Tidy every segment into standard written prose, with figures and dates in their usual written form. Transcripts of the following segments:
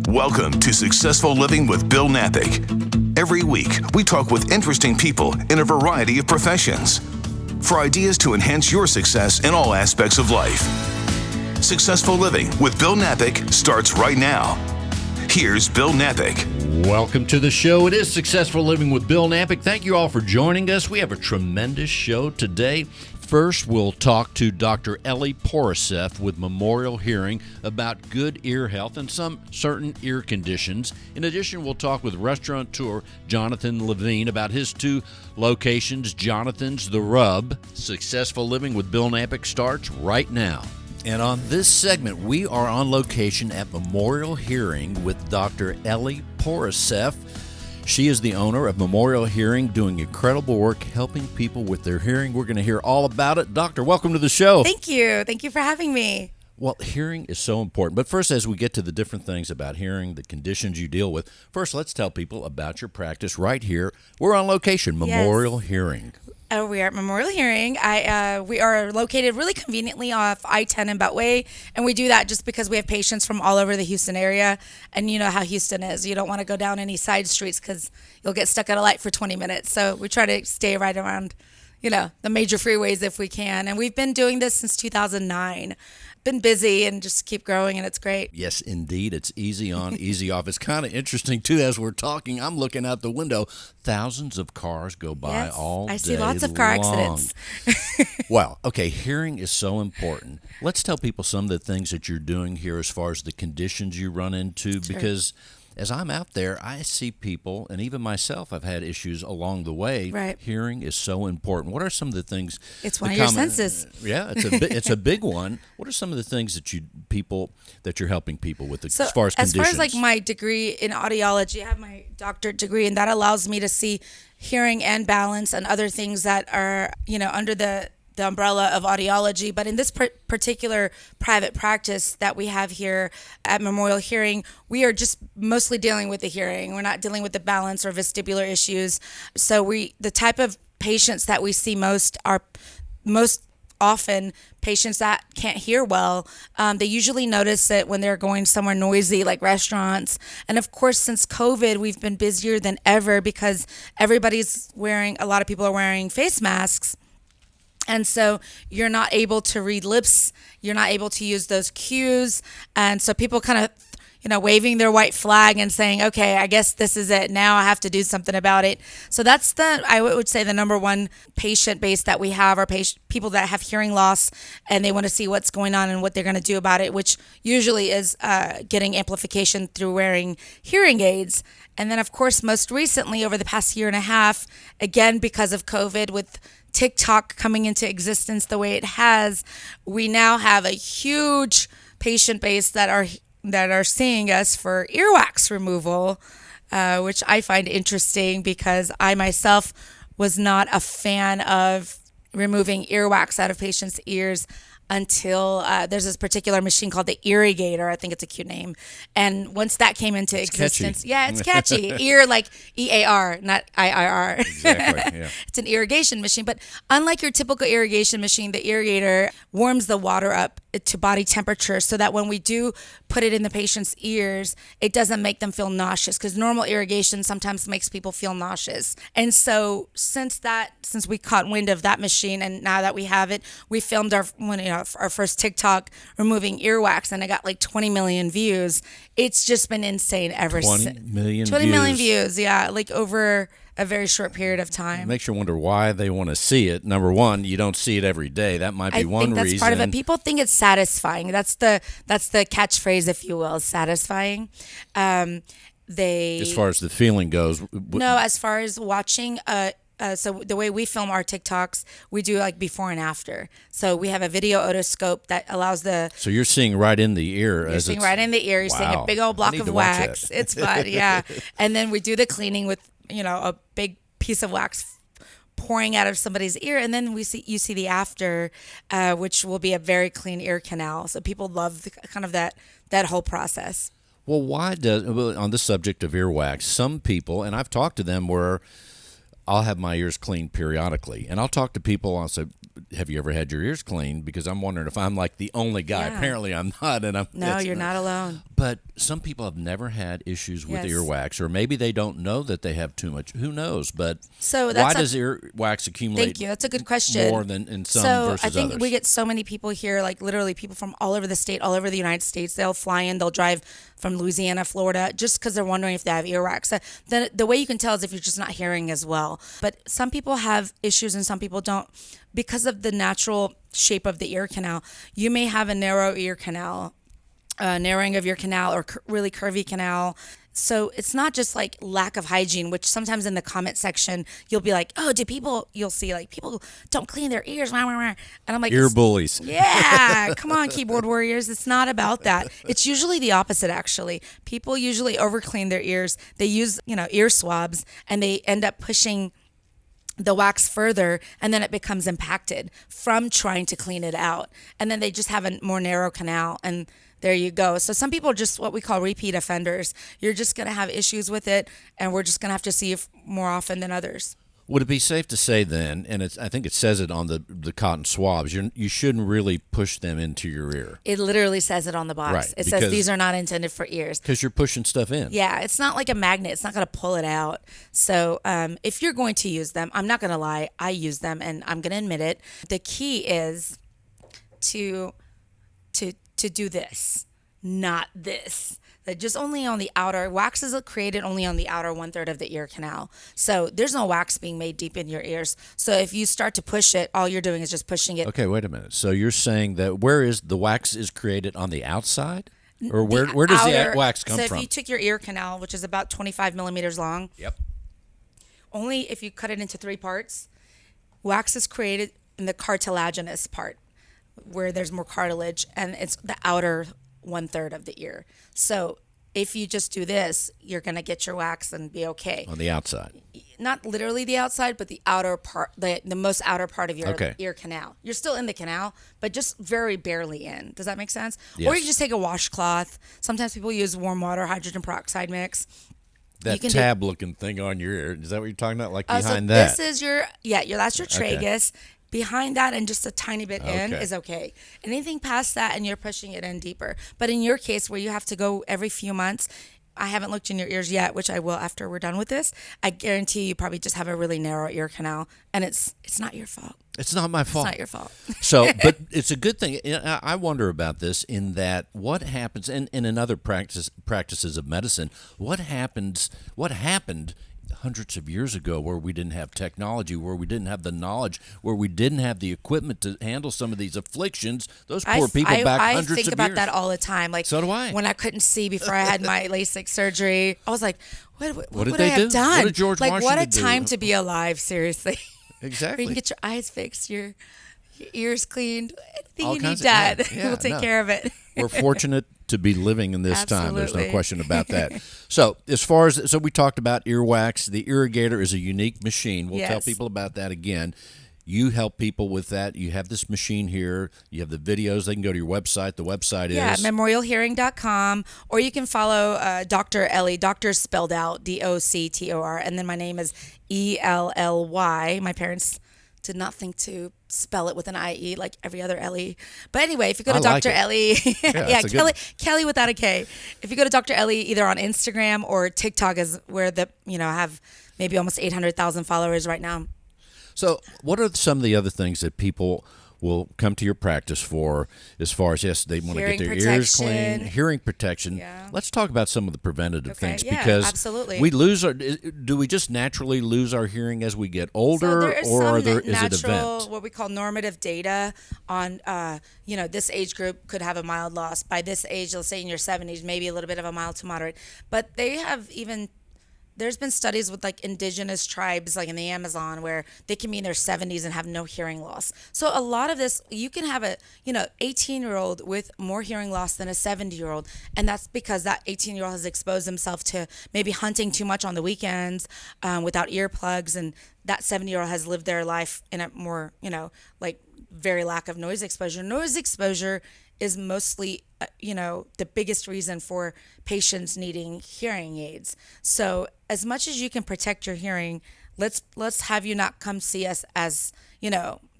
Welcome to Successful Living with Bill Knapik. Every week, we talk with interesting people in a variety of professions for ideas to enhance your success in all aspects of life. Successful Living with Bill Knapik starts right now. Here's Bill Knapik. Welcome to the show. It is Successful Living with Bill Knapik. Thank you all for joining us. We have a tremendous show today. First, we'll talk to Dr. Elly Pourasef with Memorial Hearing about good ear health and some certain ear conditions. In addition, we'll talk with restaurateur Jonathan Levine about his two locations, Jonathan's The Rub. Successful Living with Bill Knapik starts right now. And on this segment, we are on location at Memorial Hearing with Dr. Elly Pourasef. She is the owner of Memorial Hearing, doing incredible work helping people with their hearing. We're going to hear all about it. Doctor, welcome to the show. Thank you. Thank you for having me. Well, hearing is so important. But first, as we get to the different things about hearing, the conditions you deal with, first, let's tell people about your practice right here. We're on location, Memorial Hearing. We are at Memorial Hearing. We are located really conveniently off I-10 and Beltway, and we do that just because we have patients from all over the Houston area, and you know how Houston is. You don't want to go down any side streets because you'll get stuck at a light for 20 minutes. So we try to stay right around, the major freeways if we can, and we've been doing this since 2009. Been busy and just keep growing, and it's great. Yes, indeed. It's easy on, easy off. It's kind of interesting, too, as we're talking. I'm looking out the window. Thousands of cars go by all day I see lots of car accidents. Wow. Okay, hearing is so important. Let's tell people some of the things that you're doing here as far as the conditions you run into, because as I'm out there, I see people, and even myself, I've had issues along the way. Right. Hearing is so important. What are some of the things? It's one of your senses. Yeah, it's a big one. What are some of the things that you're helping people with as far as conditions? As far as like my degree in audiology, I have my doctorate degree, and that allows me to see hearing and balance and other things that are under the umbrella of audiology. But in this particular private practice that we have here at Memorial Hearing, we are just mostly dealing with the hearing. We're not dealing with the balance or vestibular issues. So the type of patients that we see most are most often patients that can't hear well. They usually notice it when they're going somewhere noisy like restaurants. And of course, since COVID, we've been busier than ever because a lot of people are wearing face masks. And so you're not able to read lips. You're not able to use those cues. And so people kind of, waving their white flag and saying, okay, I guess this is it. Now I have to do something about it. So that's I would say the number one patient base that we have are people that have hearing loss, and they want to see what's going on and what they're going to do about it, which usually is getting amplification through wearing hearing aids. And then, of course, most recently, over the past year and a half, again, because of COVID, with TikTok coming into existence the way it has, we now have a huge patient base that are seeing us for earwax removal, which I find interesting because I myself was not a fan of removing earwax out of patients' ears until there's this particular machine called the Irrigator. I think it's a cute name. And once that came into existence, catchy. Yeah, it's catchy. Ear like EAR, not IIR. Exactly, yeah. It's an irrigation machine. But unlike your typical irrigation machine, the Irrigator warms the water up to body temperature so that when we do put it in the patient's ears, it doesn't make them feel nauseous, because normal irrigation sometimes makes people feel nauseous. And so since we caught wind of that machine, and now that we have it, we filmed our first TikTok removing earwax, and it got like 20 million views. It's just been insane ever since. 20 million views, yeah, like over a very short period of time. It makes you wonder why they want to see it. Number one, you don't see it every day. That might be one reason. I think that's part of it. People think it's satisfying. That's the catchphrase, if you will, satisfying. As far as the feeling goes. No, as far as watching so the way we film our TikToks, we do like before and after. So we have a video otoscope that allows So you're seeing right in the ear. You're seeing right in the ear. You're seeing a big old block of wax. It's fun, yeah. And then we do the cleaning with, a big piece of wax pouring out of somebody's ear, and then you see the after, which will be a very clean ear canal. So people love kind of that whole process. Well, on the subject of earwax, some people, and I've talked to them where I'll have my ears cleaned periodically, and I'll talk to people. I'll say, have you ever had your ears cleaned? Because I'm wondering if I'm like the only guy. Yeah. Apparently I'm not. No, you're not alone. But some people have never had issues with Yes. earwax, or maybe they don't know that they have too much. Who knows? But So why that's does earwax accumulate Thank you. That's a good question. more than in some So versus I think others? we get so many people here, like literally people from all over the state, all over the United States. They'll fly in, they'll drive from Louisiana, Florida, just because they're wondering if they have earwax. Then the way you can tell is if you're just not hearing as well. But some people have issues and some people don't. Because of the natural shape of the ear canal, you may have a narrow ear canal, narrowing of your canal, or really curvy canal. So it's not just like lack of hygiene, which sometimes in the comment section, you'll be like, oh, you'll see like people don't clean their ears. And I'm like, Ear bullies. yeah, come on, keyboard warriors. It's not about that. It's usually the opposite, actually. People usually overclean their ears. They use, ear swabs, and they end up pushing the wax further, and then it becomes impacted from trying to clean it out. And then they just have a more narrow canal, and there you go. So some people are just what we call repeat offenders. You're just going to have issues with it, and we're just going to have to see it more often than others. Would it be safe to say then, and I think it says it on the cotton swabs, you shouldn't really push them into your ear? It literally says it on the box. Right, It says these are not intended for ears. Because you're pushing stuff in. Yeah, it's not like a magnet. It's not going to pull it out. So if you're going to use them, I'm not going to lie, I use them, and I'm going to admit it. The key is to do this, not this. That just only on the outer, wax is created only on the outer 1/3 of the ear canal. So there's no wax being made deep in your ears. So if you start to push it, all you're doing is just pushing it. Okay, wait a minute. So you're saying that where is the wax is created on the outside? Or where does the wax come from? So if you took your ear canal, which is about 25 millimeters long, Yep. only if you cut it into 3 parts, wax is created in the cartilaginous part, where there's more cartilage, and it's the outer 1/3 of the ear. So if you just do this, you're going to get your wax and be okay. On the outside. Not literally the outside, but the outer part, the most outer part of your Okay. ear canal. You're still in the canal, but just very barely in. Does that make sense? Yes. Or you can just take a washcloth. Sometimes people use warm water, hydrogen peroxide mix. That can tab-looking thing on your ear, is that what you're talking about? Like So behind that? this is that's your Okay. tragus. Behind that and just a tiny bit in Okay. is okay. Anything past that and you're pushing it in deeper. But in your case where you have to go every few months, I haven't looked in your ears yet, which I will after we're done with this. I guarantee you probably just have a really narrow ear canal, and it's not your fault. It's not my fault. It's not your fault. So, but it's a good thing. I wonder about this in that what happens in other practices of medicine, what happened hundreds of years ago where we didn't have technology, where we didn't have the knowledge, where we didn't have the equipment to handle some of these afflictions. Those poor people back I hundreds of years. think about that all the time. Like, so do I. When I couldn't see before I had my LASIK surgery, I was like, what did would they I have do? done? What did George like, what a Washington do? time to be alive, seriously. Exactly. Where you can get your eyes fixed, your ears cleaned, anything All you kinds need of- done. yeah, We'll take no. care of it. We're fortunate to be living in this time. There's no Absolutely. question about that. So as far as, we talked about earwax. The irrigator is a unique machine. We'll tell Yes. people about that again. You help people with that. You have this machine here. You have the videos. They can go to your website. The website is... memorialhearing.com, or you can follow Dr. Elly. Doctor spelled out DOCTOR, and then my name is ELLY. My parents did not think to spell it with an IE like every other Ellie. But anyway, if you go to I like Dr. it. Elly, that's a good- Kelly without a K. If you go to Dr. Elly either on Instagram or TikTok, is where I have maybe almost 800,000 followers right now. So what are some of the other things that people will come to your practice for, as far as, yes, they want to get Hearing their ears clean, protection. hearing protection. Yeah. Let's talk about some of the preventative things, yeah, because absolutely. we do we just naturally lose our hearing as we get So older, there is or some is it natural, event? what we call normative data on, this age group could have a mild loss. By this age, let's say in your 70s, maybe a little bit of a mild to moderate. But they have there's been studies with like indigenous tribes, like in the Amazon, where they can be in their 70s and have no hearing loss. So a lot of this, you can have a 18-year-old with more hearing loss than a 70-year-old, and that's because that 18-year-old has exposed himself to maybe hunting too much on the weekends without earplugs, and that 70-year-old has lived their life in a more like very lack of noise exposure. Noise exposure is mostly, the biggest reason for patients needing hearing aids. So as much as you can protect your hearing, let's have you not come see us as,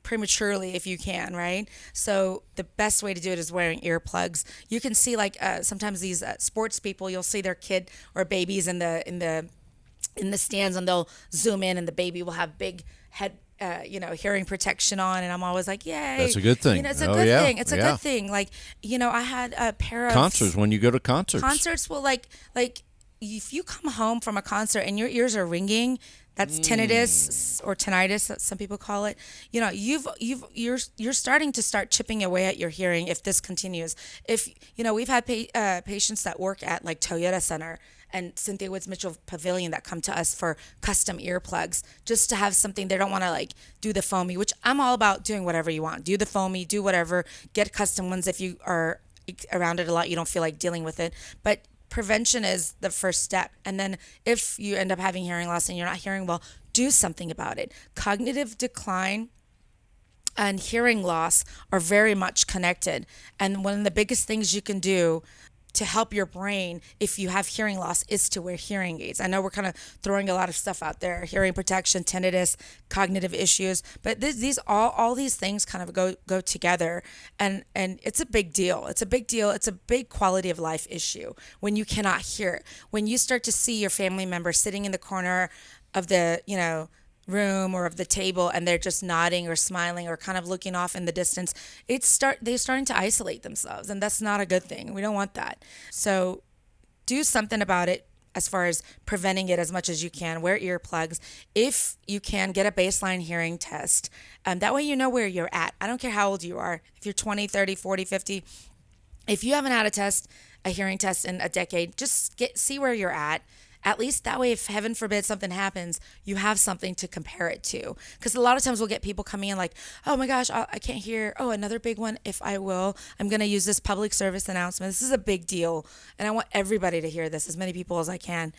prematurely if you can, right? So the best way to do it is wearing earplugs. You can see like sometimes these sports people, you'll see their kid or babies in the stands, and they'll zoom in, and the baby will have big head. Hearing protection on, and I'm always like, yay. That's a good thing. It's a good thing. It's a good thing. Like, I had a pair of concerts. When you go to concerts. Concerts will like if you come home from a concert and your ears are ringing, that's tinnitus or tinnitus, some people call it. You're starting to chipping away at your hearing if this continues. If we've had patients that work at like Toyota Center and Cynthia Woods Mitchell Pavilion that come to us for custom earplugs just to have something. They don't want to like do the foamy, which I'm all about doing whatever you want. Do the foamy, do whatever, get custom ones if you are around it a lot, you don't feel like dealing with it. But prevention is the first step. And then if you end up having hearing loss and you're not hearing well, do something about it. Cognitive decline and hearing loss are very much connected. And one of the biggest things you can do to help your brain if you have hearing loss is to wear hearing aids. I know we're kind of throwing a lot of stuff out there: hearing protection, tinnitus, cognitive issues, but these all these things kind of go together, and it's a big deal. It's a big deal. It's a big quality of life issue when you cannot hear. When you start to see your family member sitting in the corner of the room or of the table, and they're just nodding or smiling or kind of looking off in the distance, they're starting to isolate themselves, and that's not a good thing. We don't want that. So do something about it as far as preventing it as much as you can. Wear earplugs. If you can, get a baseline hearing test. That way you know where you're at. I don't care how old you are. If you're 20, 30, 40, 50, if you haven't had a hearing test in a decade, just see where you're at. At least that way, if heaven forbid something happens, you have something to compare it to. Because a lot of times we'll get people coming in like, oh my gosh, I can't hear. Oh, another big one. I'm going to use this public service announcement. This is a big deal. And I want everybody to hear this, as many people as I can.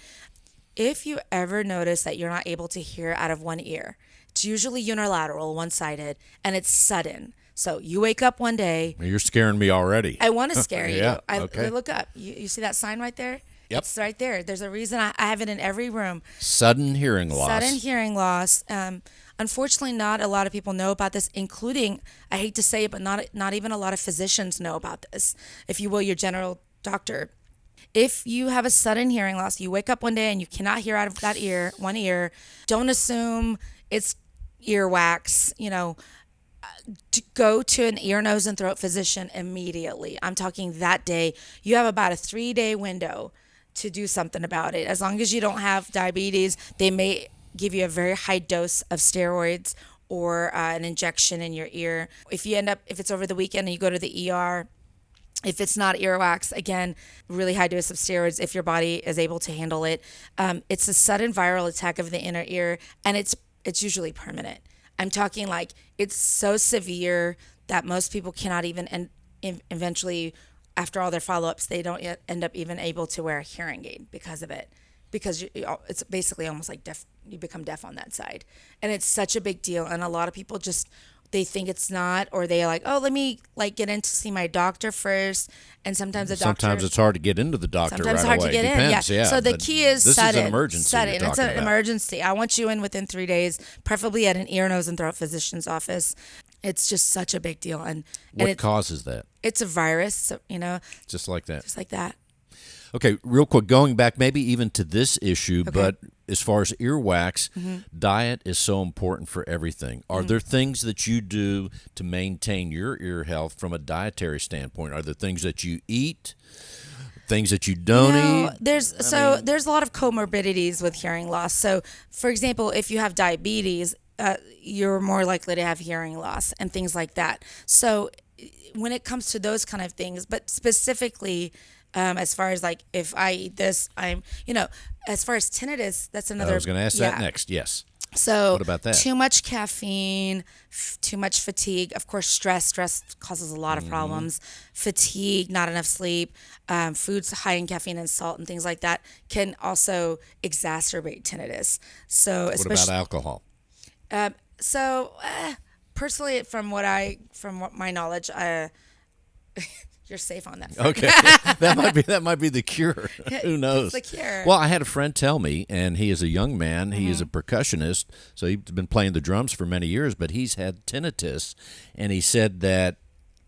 If you ever notice that you're not able to hear out of one ear, it's usually unilateral, one-sided, and it's sudden. So you wake up one day. You're scaring me already. I want to scare you. Yeah, okay. Look up. You see that sign right there? Yep. It's right there. There's a reason I have it in every room. Sudden hearing loss. Sudden hearing loss. Unfortunately, not a lot of people know about this, including, I hate to say it, but not even a lot of physicians know about this, if you will, your general doctor. If you have a sudden hearing loss, you wake up one day and you cannot hear out of that ear, one ear, don't assume it's earwax, to go to an ear, nose, and throat physician immediately. I'm talking that day. You have about a 3-day window to do something about it. As long as you don't have diabetes, they may give you a very high dose of steroids or an injection in your ear. If it's over the weekend and you go to the ER, if it's not earwax, again, really high dose of steroids if your body is able to handle it. It's a sudden viral attack of the inner ear, and it's usually permanent. I'm talking like it's so severe that most people cannot even, and eventually, after all their follow-ups, they don't end up even able to wear a hearing aid because of it. Because it's basically almost like deaf. You become deaf on that side. And it's such a big deal. And a lot of people they think it's not, or they're like, oh, let me get in to see my doctor first. And sometimes Sometimes it's hard to get into the doctor sometimes right it's hard away. to get Depends, in. yeah. So the key is sudden. This is an emergency. Sudden. It's an about. emergency. I want you in within 3 days, preferably at an ear, nose, and throat physician's office. It's just such a big deal. And what causes that? It's a virus, Just like that. Just like that. Okay, real quick, going back maybe even to this issue, but as far as earwax, diet is so important for everything. Are there things that you do to maintain your ear health from a dietary standpoint? Are there things that you eat, things that you don't eat? There's a lot of comorbidities with hearing loss. So, for example, if you have diabetes, you're more likely to have hearing loss and things like that. So when it comes to those kind of things, but specifically as far as like if I eat this, as far as tinnitus, that's another. I was going to ask that next. Yes. So what about that? Too much caffeine, too much fatigue. Of course, stress causes a lot of problems. Fatigue, not enough sleep, foods high in caffeine and salt and things like that can also exacerbate tinnitus. So what about alcohol? Personally, from my knowledge, you're safe on that front. Okay, that might be the cure. Who knows? It's the cure. Well, I had a friend tell me, and he is a young man. He is a percussionist, so he's been playing the drums for many years. But he's had tinnitus, and he said that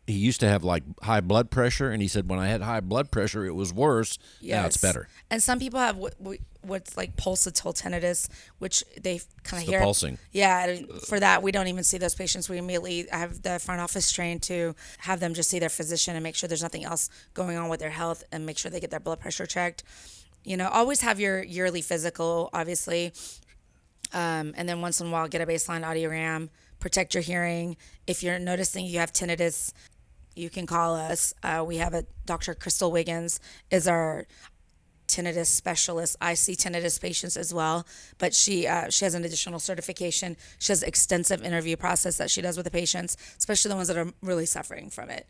he used to have like high blood pressure, and he said when I had high blood pressure, it was worse. Now it's better. And some people have what's like pulsatile tinnitus, which they kind of hear pulsing. Yeah, and for that we don't even see those patients. We immediately have the front office trained to have them just see their physician and make sure there's nothing else going on with their health, and make sure they get their blood pressure checked. Always have your yearly physical, obviously, and then once in a while get a baseline audiogram. Protect your hearing. If you're noticing you have tinnitus, you can call us. We have a Dr. Crystal Wiggins is our tinnitus specialist. I see tinnitus patients as well, but she has an additional certification. She has an extensive interview process that she does with the patients, especially the ones that are really suffering from it.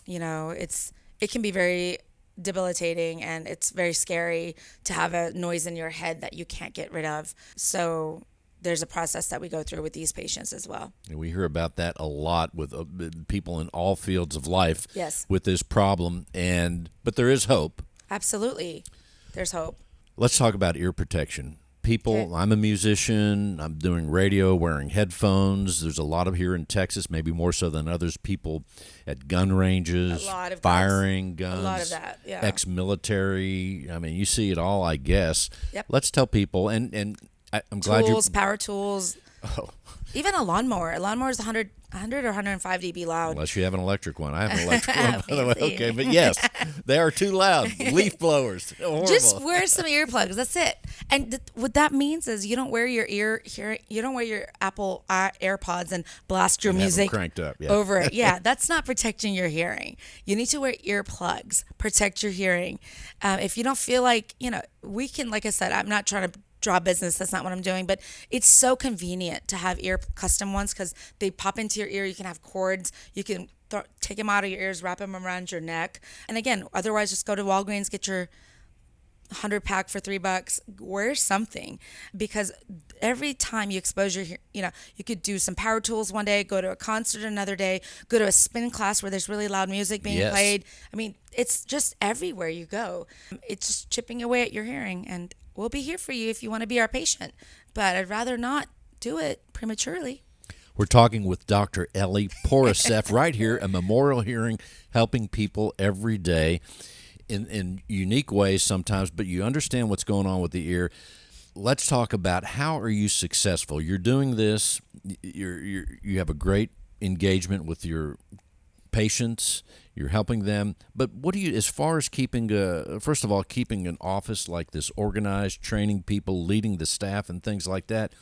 It can be very debilitating, and it's very scary to have a noise in your head that you can't get rid of. So there's a process that we go through with these patients as well. And we hear about that a lot with people in all fields of life. Yes. With this problem, but there is hope. Absolutely. There's hope. Let's talk about ear protection. People, Okay. I'm a musician. I'm doing radio, wearing headphones. There's a lot of here in Texas, maybe more so than others, people at gun ranges, A lot of firing guns. A lot of that, yeah. Ex-military. I mean, you see it all, I guess. Yep. Let's tell people, and I'm glad Tools, power tools. Oh. Even a lawnmower. A lawnmower is 100 or 105 dB loud. Unless you have an electric one. I have an electric one, by the way. Fancy. Okay, but yes, they are too loud. Leaf blowers. Horrible. Just wear some earplugs. That's it. And what that means is you don't wear your you don't wear your Apple AirPods and blast your And have them music cranked up, yeah. over it. Yeah, that's not protecting your hearing. You need to wear earplugs. Protect your hearing. If you don't feel like, we can, like I said, I'm not trying to draw business. That's not what I'm doing. But it's so convenient to have custom ones because they pop into your ear. You can have cords. You can take them out of your ears, wrap them around your neck. And again, otherwise, just go to Walgreens, get your 100-pack for $3. Wear something, because every time you expose you could do some power tools one day, go to a concert another day, go to a spin class where there's really loud music being played. I mean, it's just everywhere you go. It's just chipping away at your hearing, and we'll be here for you if you want to be our patient. But I'd rather not do it prematurely. We're talking with Dr. Elly Pourasef right here at Memorial Hearing, helping people every day in unique ways sometimes, but you understand what's going on with the ear. Let's talk about how are you successful. You're doing this. You have a great engagement with your patients. You're helping them. But what do you, as far as keeping an office like this organized, training people, leading the staff and things like that,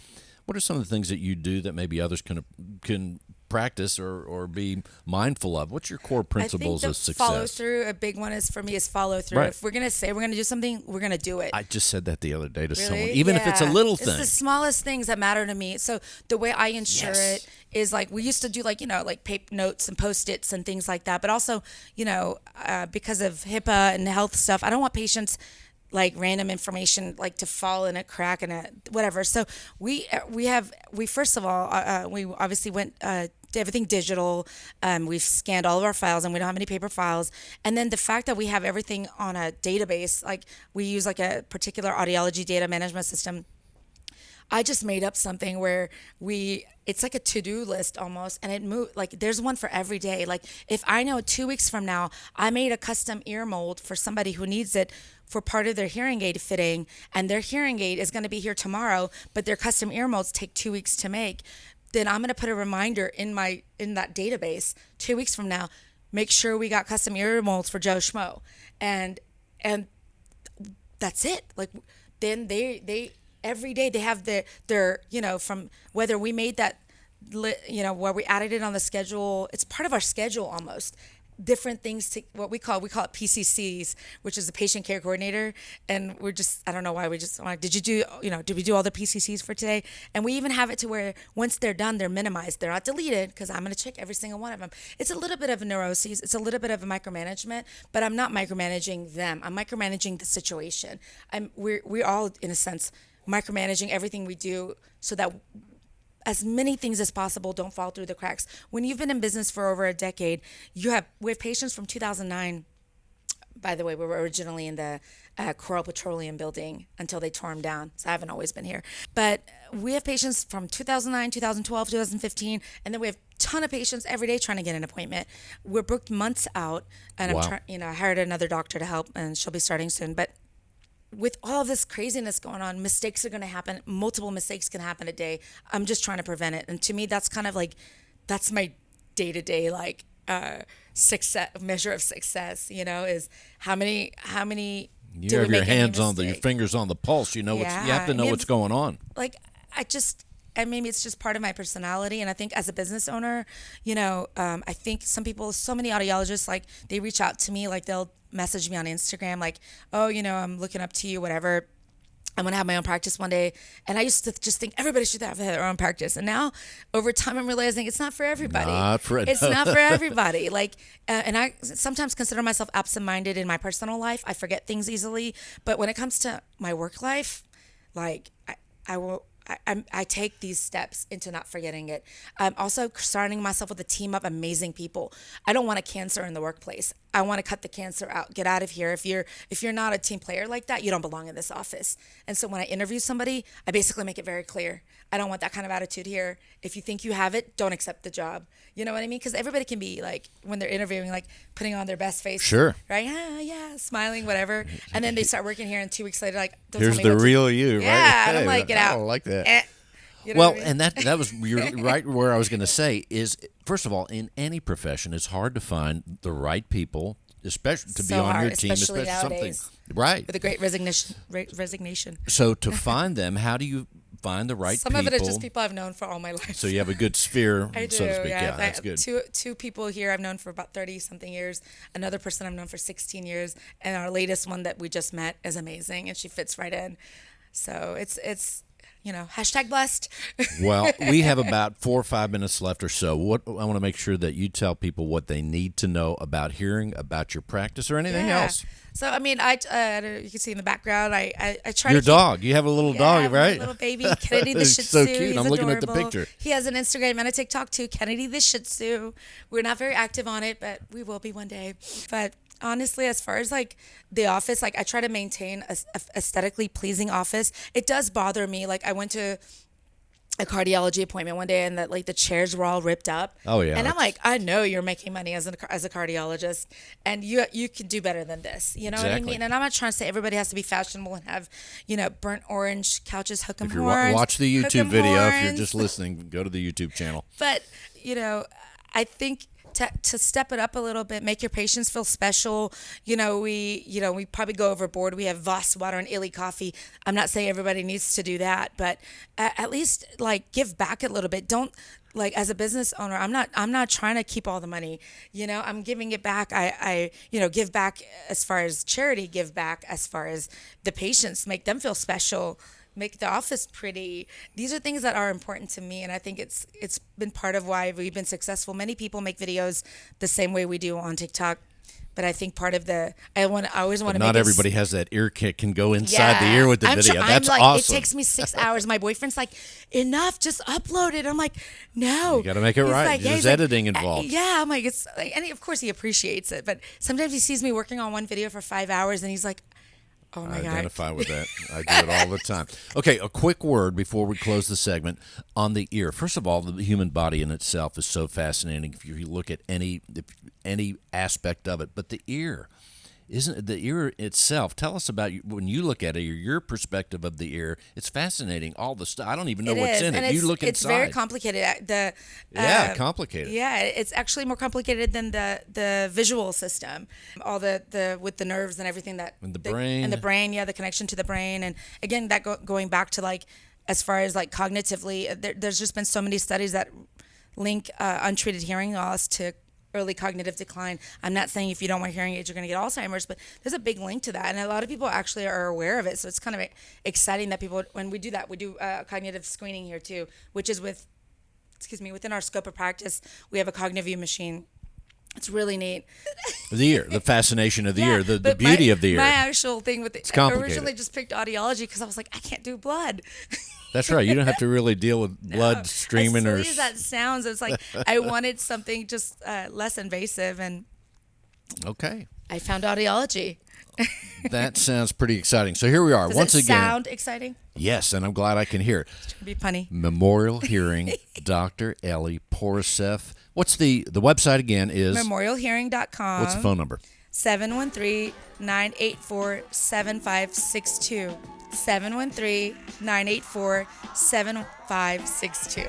what are some of the things that you do that maybe others can practice or be mindful of? What's your core principles of success? Follow through. A big one is for me is follow through. Right. If we're gonna say we're gonna do something, we're gonna do it. I just said that the other day to Really? someone, even if it's a little thing. It's the smallest things that matter to me. So the way I ensure Yes. it is like we used to do like paper notes and Post-its and things like that. But also, because of HIPAA and health stuff, I don't want patients like random information like to fall in a crack and whatever. So we first of all we obviously went to everything digital. We've scanned all of our files, and we don't have any paper files. And then the fact that we have everything on a database, like we use like a particular audiology data management system. I just made up something where it's like a to-do list almost, and it moved, like there's one for every day. Like if I know 2 weeks from now, I made a custom ear mold for somebody who needs it for part of their hearing aid fitting, and their hearing aid is going to be here tomorrow, but their custom ear molds take 2 weeks to make, then I'm going to put a reminder in that database 2 weeks from now, make sure we got custom ear molds for Joe Schmo. And that's it. Like then they every day they have their from whether we made that where we added it on the schedule, it's part of our schedule almost. Different things to what we call it PCCs, which is the patient care coordinator, and I don't know why we just like, did we do all the PCCs for today? And we even have it to where once they're done, they're minimized, they're not deleted, because I'm going to check every single one of them. It's a little bit of a neuroses, it's a little bit of a micromanagement, but I'm not micromanaging them. I'm micromanaging the situation. We're all in a sense micromanaging everything we do so that as many things as possible don't fall through the cracks. When you've been in business for over a decade, we have patients from 2009. By the way, we were originally in the Coral Petroleum building until they tore them down. So I haven't always been here. But we have patients from 2009, 2012, 2015, and then we have a ton of patients every day trying to get an appointment. We're booked months out, and Wow. I hired another doctor to help, and she'll be starting soon. But with all of this craziness going on, mistakes are going to happen. Multiple mistakes can happen a day. I'm just trying to prevent it. And to me, that's kind of like, that's my day-to-day, like, success measure of success, is how many You do have we your make any hands on your mistake? fingers on the pulse. You know, you have to know what's going on. Like, and maybe it's just part of my personality. And I think as a business owner, I think so many audiologists, like, they reach out to me, like, they'll message me on Instagram, like, oh, I'm looking up to you, whatever. I'm going to have my own practice one day. And I used to just think everybody should have their own practice. And now, over time, I'm realizing it's not for everybody. It's not for everybody. Like, and I sometimes consider myself absent-minded in my personal life. I forget things easily. But when it comes to my work life, like, I take these steps into not forgetting it. I'm also surrounding myself with a team of amazing people. I don't want a cancer in the workplace. I want to cut the cancer out. Get out of here. If you're not a team player like that, you don't belong in this office. And so when I interview somebody, I basically make it very clear. I don't want that kind of attitude here. If you think you have it, don't accept the job. You know what I mean? Because everybody can be like, when they're interviewing, like, putting on their best face. Sure. Right? Yeah, smiling, whatever. And then they start working here, and 2 weeks later, like, don't Here's tell me the what real you, right? Yeah, and I'm Hey, like, get out. I like that. You know Well, what I mean? and that was you're right where I was going to say is, first of all, in any profession, it's hard to find the right people, especially to be So on your hard, team, especially nowadays. something right. With a great resignation. So to find them, how do you find the right Some people? of it is just people I've known for all my life. So you have a good sphere, I do, so to speak. Yeah, I that's have good. Two people here I've known for about 30-something years. Another person I've known for 16 years. And our latest one that we just met is amazing, and she fits right in. So it's hashtag blessed. Well, we have about 4 or 5 minutes left or so. What I want to make sure that you tell people what they need to know about hearing, about your practice, or anything else. So, I mean, you can see in the background, I try Your to keep, dog. You have a little dog, my right? little baby, Kennedy the Shih Tzu. So cute. He's I'm looking at the adorable. picture. He has an Instagram and a TikTok too, Kennedy the Shih Tzu. We're not very active on it, but we will be one day. But honestly, as far as like the office, like, I try to maintain a aesthetically pleasing office. It does bother me. Like, I went to a cardiology appointment one day, and that, like, the chairs were all ripped up. Oh, yeah. And I'm like, I know you're making money as a cardiologist, and you can do better than this. You know what I Exactly. mean? And I'm not trying to say everybody has to be fashionable and have, burnt orange couches, hook 'em If you're horns. watch the hook YouTube 'em video, if you're horns. just listening, go to the YouTube channel. But, I think to step it up a little bit, make your patients feel special. We probably go overboard. We have Voss water and Illy coffee. I'm not saying everybody needs to do that, but at least, like, give back a little bit. Don't, like, as a business owner, I'm not trying to keep all the money. I'm giving it back. I give back as far as charity, give back as far as the patients, make them feel special, make the office pretty. These are things that are important to me, and I think it's been part of why we've been successful. Many people make videos the same way we do on TikTok, but I think part of I always want to make Not it everybody has that ear kick can go inside the ear with the video. That's like, awesome. It takes me 6 hours. My boyfriend's like, enough, just upload it. I'm like, no. You got to make it He's right. like, yeah, There's he's like, editing involved. Yeah, I'm like, it's like, and of course he appreciates it, but sometimes he sees me working on one video for 5 hours, and he's like, oh my I God. identify with that. I do it all the time. Okay, a quick word before we close the segment on the ear. First of all, the human body in itself is so fascinating if you look at any aspect of it. But the ear, isn't the ear itself? Tell us about when you look at it, your perspective of the ear. It's fascinating. All the stuff. I don't even know what's in it. You look inside. It's very complicated. Complicated. Yeah, it's actually more complicated than the visual system. All the with the nerves and everything And the brain. And the brain, yeah, the connection to the brain. And again, that going back to, like, as far as, like, cognitively, there's just been so many studies that link untreated hearing loss to early cognitive decline. I'm not saying if you don't wear hearing aids, you're going to get Alzheimer's, but there's a big link to that. And a lot of people actually are aware of it. So it's kind of exciting that people, when we do that, we do cognitive screening here too, which is within our scope of practice, we have a cognitive view machine. It's really neat. The ear, the fascination of the ear, the but beauty of the ear. My actual thing with it, It's I complicated. originally just picked audiology because I was like, I can't do blood. That's right. You don't have to really deal with blood streaming as silly as that sounds, it's like I wanted something just less invasive, and Okay. I found audiology. That sounds pretty exciting. So here we are. Does Once it again. sound exciting? Yes, and I'm glad I can hear it. It's gonna be punny. Memorial Hearing, Dr. Elly Pourasef. What's the website again is? Memorialhearing.com. What's the phone number? 713-984-7562. 713-984-7562.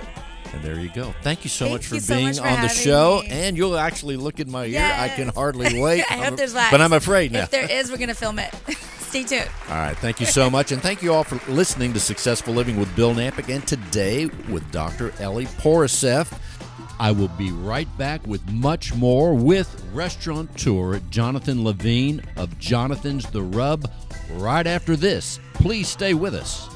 And there you go. Thank you so Thank much for you so being much for on the having show. me. And you'll actually look in my ear. Yes. I can hardly wait. I hope there's wax. But I'm afraid now. If there is, we're going to film it. Stay tuned. All right. Thank you so much. And thank you all for listening to Successful Living with Bill Knapik. And today with Dr. Elly Pourasef. I will be right back with much more with restaurateur Jonathan Levine of Jonathan's The Rub right after this. Please stay with us.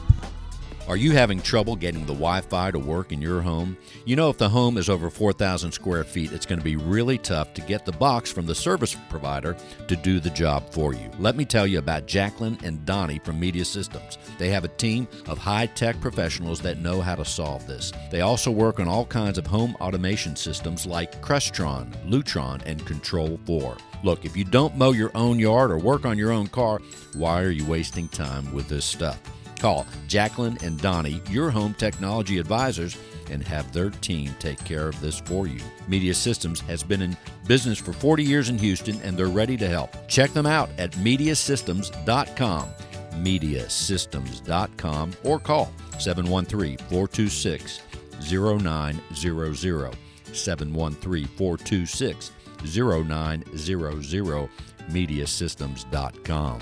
Are you having trouble getting the Wi-Fi to work in your home? You know, if the home is over 4,000 square feet, it's going to be really tough to get the box from the service provider to do the job for you. Let me tell you about Jacqueline and Donnie from Media Systems. They have a team of high-tech professionals that know how to solve this. They also work on all kinds of home automation systems like Crestron, Lutron, and Control4. Look, if you don't mow your own yard or work on your own car, why are you wasting time with this stuff? Call Jacqueline and Donnie, your home technology advisors, and have their team take care of this for you. Media Systems has been in business for 40 years in Houston, and they're ready to help. Check them out at mediasystems.com, mediasystems.com, or call 713-426-0900, 713-426-0900, mediasystems.com.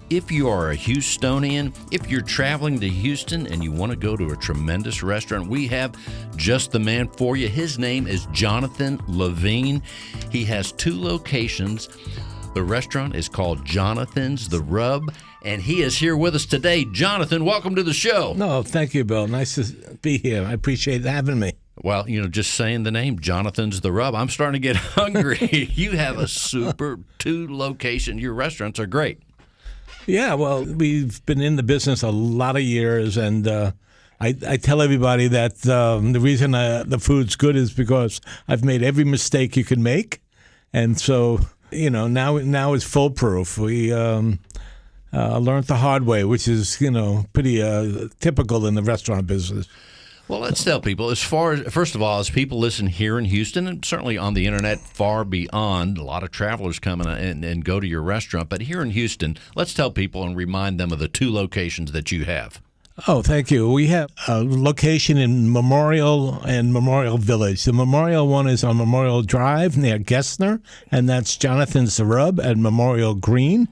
If you are a Houstonian, if you're traveling to Houston and you want to go to a tremendous restaurant, we have just the man for you. His name is Jonathan Levine. He has 2 locations. The restaurant is called Jonathan's The Rub, and he is here with us today. Jonathan, welcome to the show. No, thank you, Bill. Nice to be here. I appreciate having me. Well, you know, just saying the name, Jonathan's The Rub, I'm starting to get hungry. You have a super 2 location. Your restaurants are great. Yeah, well, we've been in the business a lot of years, and I tell everybody that the reason the food's good is because I've made every mistake you can make, and so now it's foolproof. We learned the hard way, which is pretty typical in the restaurant business. Well, let's tell people, first of all, as people listen here in Houston and certainly on the internet far beyond, a lot of travelers come and go to your restaurant. But here in Houston, let's tell people and remind them of the 2 locations that you have. Oh, thank you. We have a location in Memorial and Memorial Village. The Memorial one is on Memorial Drive near Gessner, and that's Jonathan's The Rub at Memorial Green.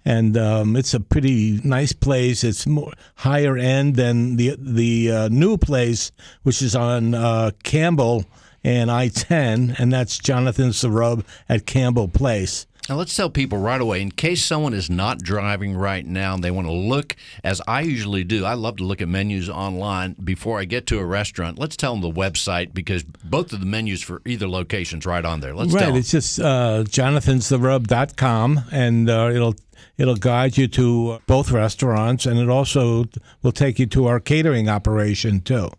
And it's a pretty nice place. It's more higher end than the new place, which is on Campbell and I-10, and that's Jonathan's The Rub at Campbell Place. Now, let's tell people right away, in case someone is not driving right now and they want to look, as I usually do, I love to look at menus online before I get to a restaurant. Let's tell them the website, because both of the menus for either location's right on there. Let's tell them. It's just jonathanstherub.com, and it'll guide you to both restaurants, and it also will take you to our catering operation, too.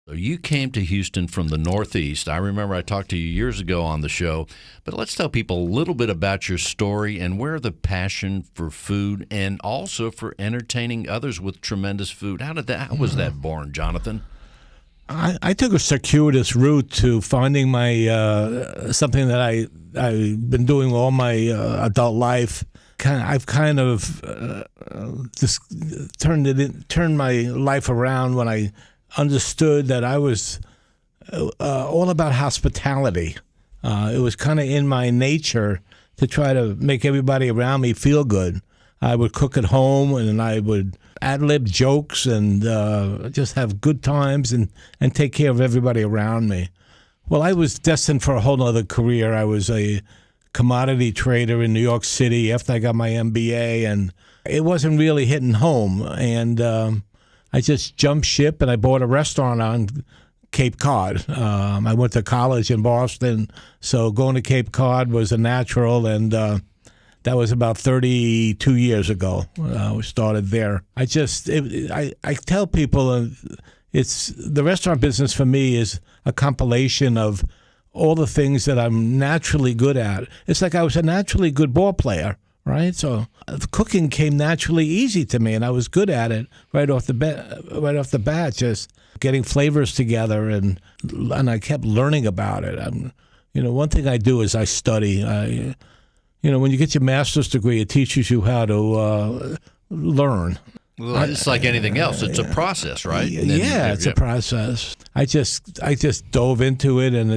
So you came to Houston from the Northeast. I remember I talked to you years ago on the show, but let's tell people a little bit about your story and where the passion for food and also for entertaining others with tremendous food. How was that born, Jonathan? I took a circuitous route to finding my something that I've been doing all my adult life. I've kind of just turned my life around when I understood that I was all about hospitality. It was kind of in my nature to try to make everybody around me feel good. I would cook at home, and I would ad-lib jokes and just have good times and take care of everybody around me. Well, I was destined for a whole other career. I was a commodity trader in New York City after I got my MBA, and it wasn't really hitting home. And I just jumped ship, and I bought a restaurant on Cape Cod. I went to college in Boston, so going to Cape Cod was a natural, and That was about 32 years ago. We started there. I tell people it's the restaurant business for me is a compilation of all the things that I'm naturally good at. It's like I was a naturally good ball player, right? So cooking came naturally easy to me, and I was good at it right off the bat, just getting flavors together, and I kept learning about it. One thing I do is I study. When you get your master's degree, it teaches you how to learn. Well, it's like anything else. It's a process, right? Yeah, it's a process. I just dove into it, and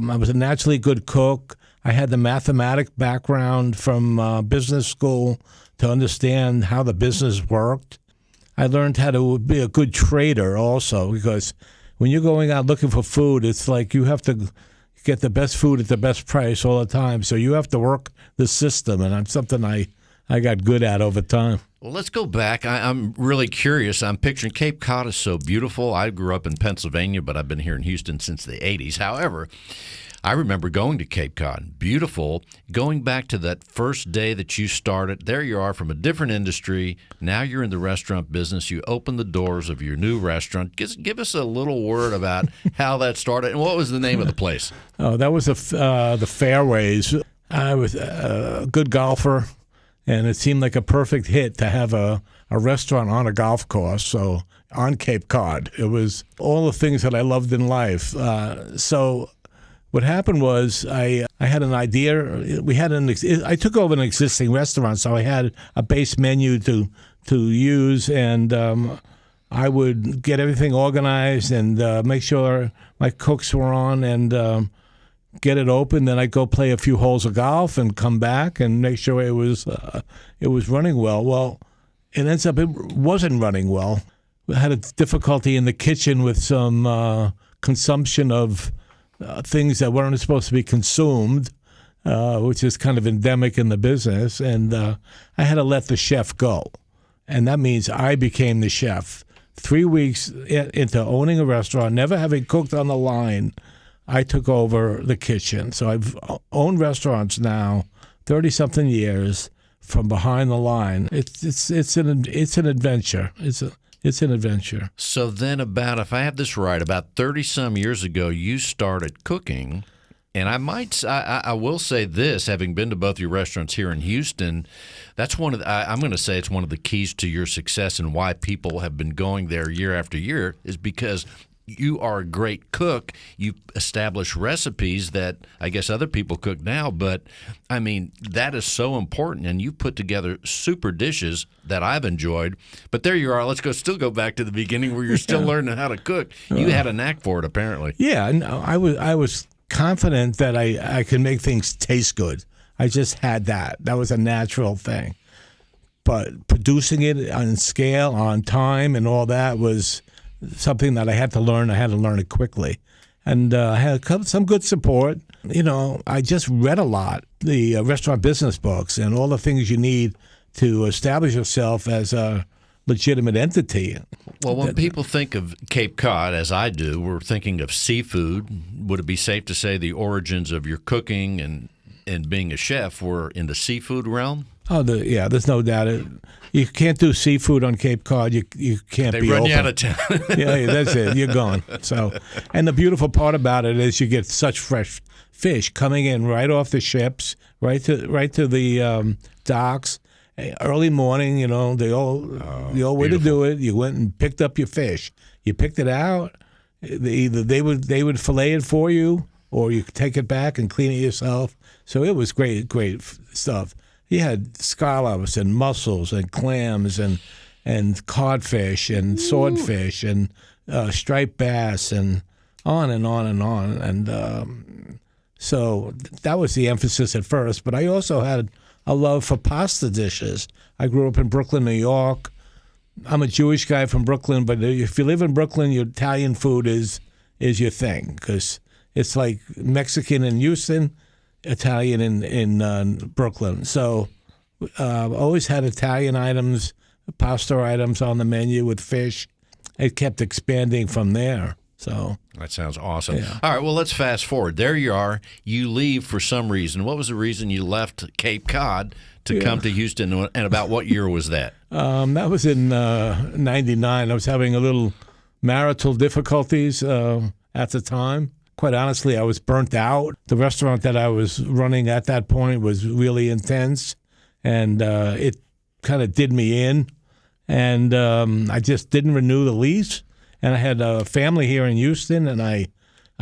I was a naturally good cook. I had the mathematic background from business school to understand how the business worked. I learned how to be a good trader also, because when you're going out looking for food, it's like you have to get the best food at the best price all the time. So you have to work the system, and it's something I got good at over time. Well, let's go back. I'm really curious. I'm picturing Cape Cod is so beautiful. I grew up in Pennsylvania, but I've been here in Houston since the 80s. However, I remember going to Cape Cod. Beautiful. Going back to that first day that you started, there you are from a different industry. Now you're in the restaurant business. You open the doors of your new restaurant. Give us a little word about how that started, and what was the name of the place? Oh, that was the Fairways. I was a good golfer, and it seemed like a perfect hit to have a restaurant on a golf course. So on Cape Cod, it was all the things that I loved in life. So what happened was I had an idea. I took over an existing restaurant, so I had a base menu to use, and I would get everything organized and make sure my cooks were on, and get it open. Then I'd go play a few holes of golf and come back and make sure it was running well. Well, it ends up it wasn't running well. I had a difficulty in the kitchen with some consumption of things that weren't supposed to be consumed, which is kind of endemic in the business. And I had to let the chef go. And that means I became the chef. 3 weeks into owning a restaurant, never having cooked on the line, I took over the kitchen. So I've owned restaurants now 30-something years from behind the line. It's an adventure. It's an adventure. So then if I have this right, about 30-some years ago, you started cooking. And I will say this, having been to both your restaurants here in Houston, that's I'm going to say it's one of the keys to your success and why people have been going there year after year is because you are a great cook. You establish recipes that I guess other people cook now, but I mean, that is so important, and you put together super dishes that I've enjoyed. But there you are. Still go back to the beginning where you're still learning how to cook. You had a knack for it, apparently. Yeah, no, I was confident that I could make things taste good. I just had that. That was a natural thing. But producing it on scale, on time, and all that was something that I had to learn. I had to learn it quickly. And I had some good support. I just read a lot, the restaurant business books and all the things you need to establish yourself as a legitimate entity. Well, when people think of Cape Cod, as I do, we're thinking of seafood. Would it be safe to say the origins of your cooking and being a chef were in the seafood realm? Oh, yeah, there's no doubt. You can't do seafood on Cape Cod. You can't be open. They run you out of town. Yeah, that's it. You're gone. So, and the beautiful part about it is you get such fresh fish coming in right off the ships, right to the docks. Early morning, the old way to do it. You went and picked up your fish. You picked it out. Either they would fillet it for you, or you could take it back and clean it yourself. So it was great stuff. You had scallops and mussels and clams and codfish and swordfish and striped bass and on and on and on. And so that was the emphasis at first. But I also had a love for pasta dishes. I grew up in Brooklyn, New York. I'm a Jewish guy from Brooklyn, but if you live in Brooklyn, your Italian food is your thing, because it's like Mexican in Houston, Italian in Brooklyn. So always had Italian items, pasta items on the menu with fish. It kept expanding from there. So that sounds awesome. Yeah. All right, well, let's fast forward. There you are. You leave for some reason. What was the reason you left Cape Cod to come to Houston, and about what year was that? That was in '99. I was having a little marital difficulties at the time. Quite honestly, I was burnt out. The restaurant that I was running at that point was really intense, and it kind of did me in. And I just didn't renew the lease. And I had a family here in Houston, and I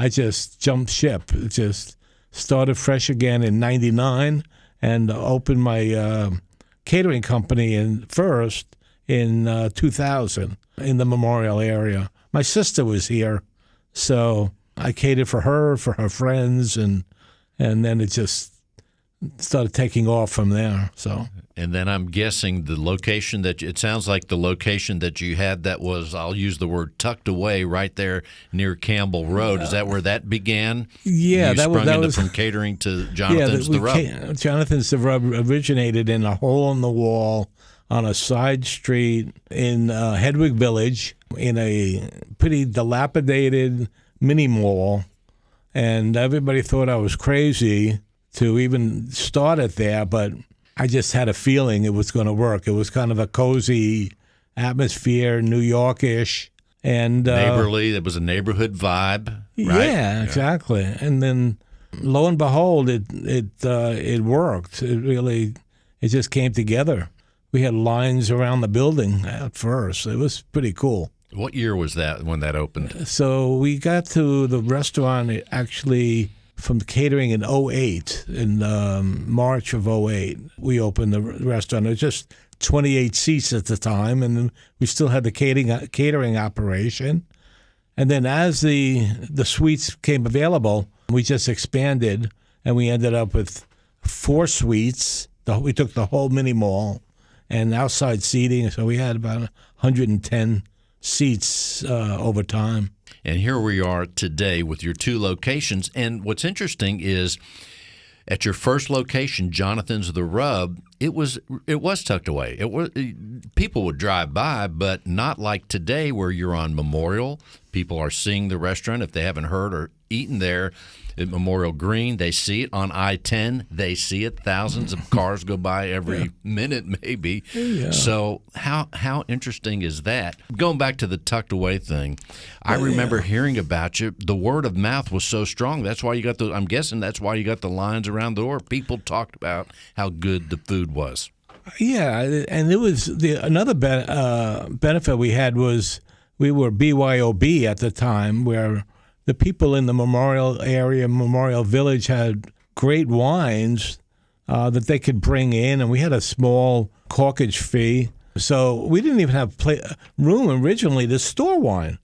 just jumped ship. Just started fresh again in '99 and opened my catering company first in 2000 in the Memorial area. My sister was here, so I catered for her friends, and then it just started taking off from there. So. And then I'm guessing the location it sounds like the location that you had that was, I'll use the word tucked away right there near Campbell Road. Is that where that began? Yeah, that was from catering to Jonathan's the Rub. Jonathan's the Rub originated in a hole in the wall on a side street in Hedwig Village in a pretty dilapidated mini mall, and everybody thought I was crazy to even start it there, but I just had a feeling it was going to work. It was kind of a cozy atmosphere, New York-ish. And neighborly. It was a neighborhood vibe, right? Yeah, exactly. And then, lo and behold, it worked. It just came together. We had lines around the building at first. It was pretty cool. What year was that when that opened? So we got to the restaurant actually from the catering in '08, in March of '08. We opened the restaurant. It was just 28 seats at the time, and we still had the catering operation. And then as the suites came available, we just expanded, and we ended up with 4 suites. We took the whole mini mall and outside seating, so we had about 110 seats over time. And here we are today with your 2 locations. And what's interesting is at your first location, Jonathan's the Rub, it was tucked away. People would drive by, but not like today where you're on Memorial. People are seeing the restaurant if they haven't heard or eaten there at Memorial Green. They see it on I-10. They see it. Thousands of cars go by every minute, maybe. Yeah. So how interesting is that? Going back to the tucked away thing, I remember hearing about you. The word of mouth was so strong. That's why you got I'm guessing that's why you got the lines around the door. People talked about how good the food was. Yeah, and it was another benefit we had was we were BYOB at the time, where the people in the Memorial area, Memorial Village, had great wines that they could bring in, and we had a small corkage fee. So we didn't even have room originally to store wine.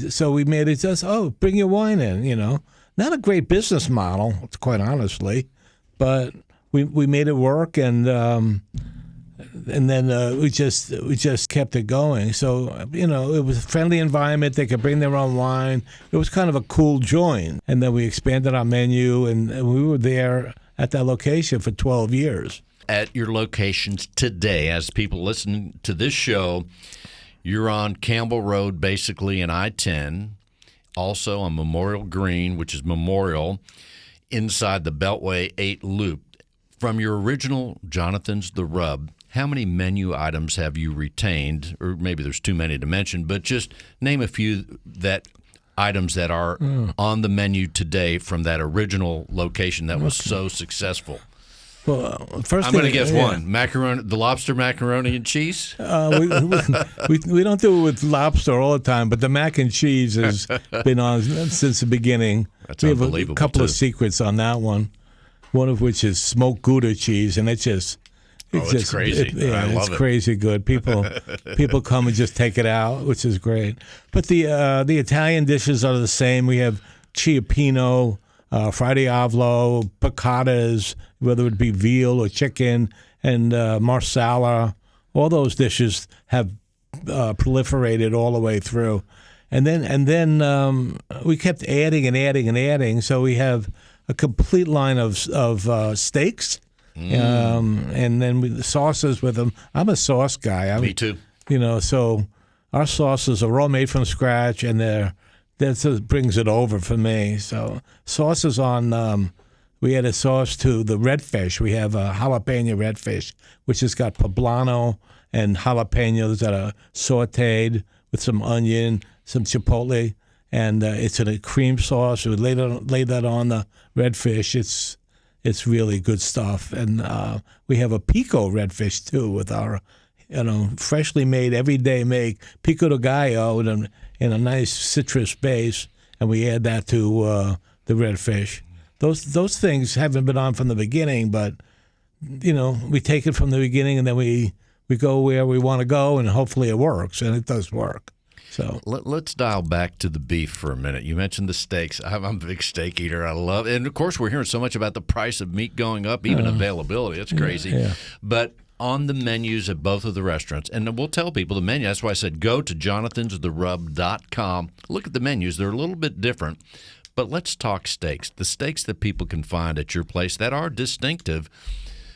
So we made it just, bring your wine in, Not a great business model, quite honestly, but we made it work, and then we just kept it going. So, it was a friendly environment. They could bring their own wine. It was kind of a cool joint. And then we expanded our menu, and we were there at that location for 12 years. At your locations today, as people listen to this show, you're on Campbell Road, basically in I-10, also on Memorial Green, which is Memorial, inside the Beltway 8 loop. From your original Jonathan's the Rub, how many menu items have you retained? Or maybe there's too many to mention, but just name a few items that are on the menu today from that original location that was so successful. Well, first I'm going to guess one. Macaroni, the lobster macaroni and cheese? We don't do it with lobster all the time, but the mac and cheese has been on since the beginning. That's we have unbelievable, a couple too. of secrets on that one. One of which is smoked Gouda cheese, and it's crazy. I love it's it. Crazy good. People come and just take it out, which is great. But the Italian dishes are the same. We have Ciappino, Fra Diavolo, piccatas, whether it be veal or chicken, and marsala. All those dishes have proliferated all the way through, and then we kept adding and adding and adding. So we have a complete line of steaks, and then the sauces with them. I'm a sauce guy. Me too. So our sauces are all made from scratch, and they're that brings it over for me. So sauces on. We add a sauce to the redfish. We have a jalapeno redfish, which has got poblano and jalapenos that are sautéed with some onion, some chipotle, and it's in a cream sauce. We lay that on the redfish. It's really good stuff. And we have a pico redfish too with our, freshly made, everyday make pico de gallo in a nice citrus base, and we add that to the redfish. Those things haven't been on from the beginning, but we take it from the beginning and then we go where we want to go, and hopefully it works, and it does work. So let's dial back to the beef for a minute. You mentioned the steaks. I'm a big steak eater. I love it. And of course, we're hearing so much about the price of meat going up, even availability. It's crazy. Yeah. But on the menus at both of the restaurants, and we'll tell people the menu. That's why I said go to jonathanstherub.com. Look at the menus. They're a little bit different. But let's talk steaks. The steaks that people can find at your place that are distinctive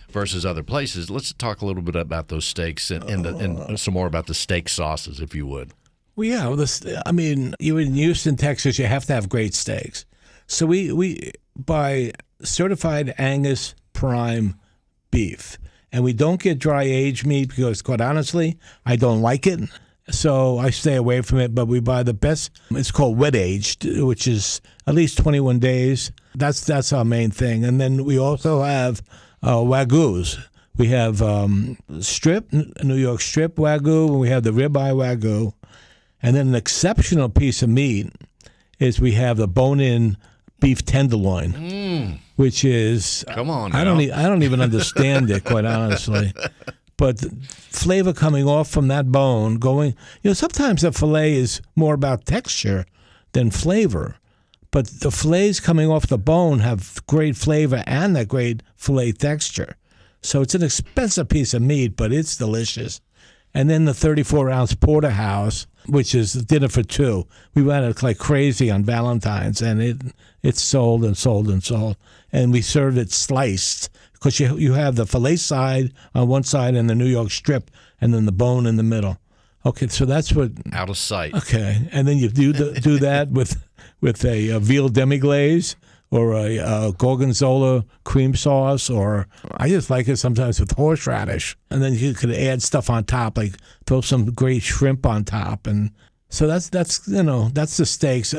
versus other places. Let's talk a little bit about those steaks and some more about the steak sauces, if you would. Well, yeah. You're in Houston, Texas. You have to have great steaks. So we buy certified Angus prime beef, and we don't get dry aged meat because, quite honestly, I don't like it. So I stay away from it, but we buy the best. It's called wet aged, which is at least 21 days. That's our main thing. And then we also have Wagyus. We have strip, New York strip Wagyu, and we have the ribeye Wagyu. And then an exceptional piece of meat is we have the bone-in beef tenderloin, which is come on. I don't even understand it, quite honestly. But the flavor coming off from that bone, sometimes the filet is more about texture than flavor. But the fillets coming off the bone have great flavor and that great filet texture. So it's an expensive piece of meat, but it's delicious. And then the 34-ounce porterhouse, which is dinner for two. We went it like crazy on Valentine's, and it's sold and sold and sold. And we served it sliced, because you have the filet side on one side and the New York strip, and then the bone in the middle. Okay, so that's what out of sight. Okay, and then you do that with a veal demi-glaze or a gorgonzola cream sauce, or I just like it sometimes with horseradish. And then you could add stuff on top, like throw some great shrimp on top, and so that's the steaks.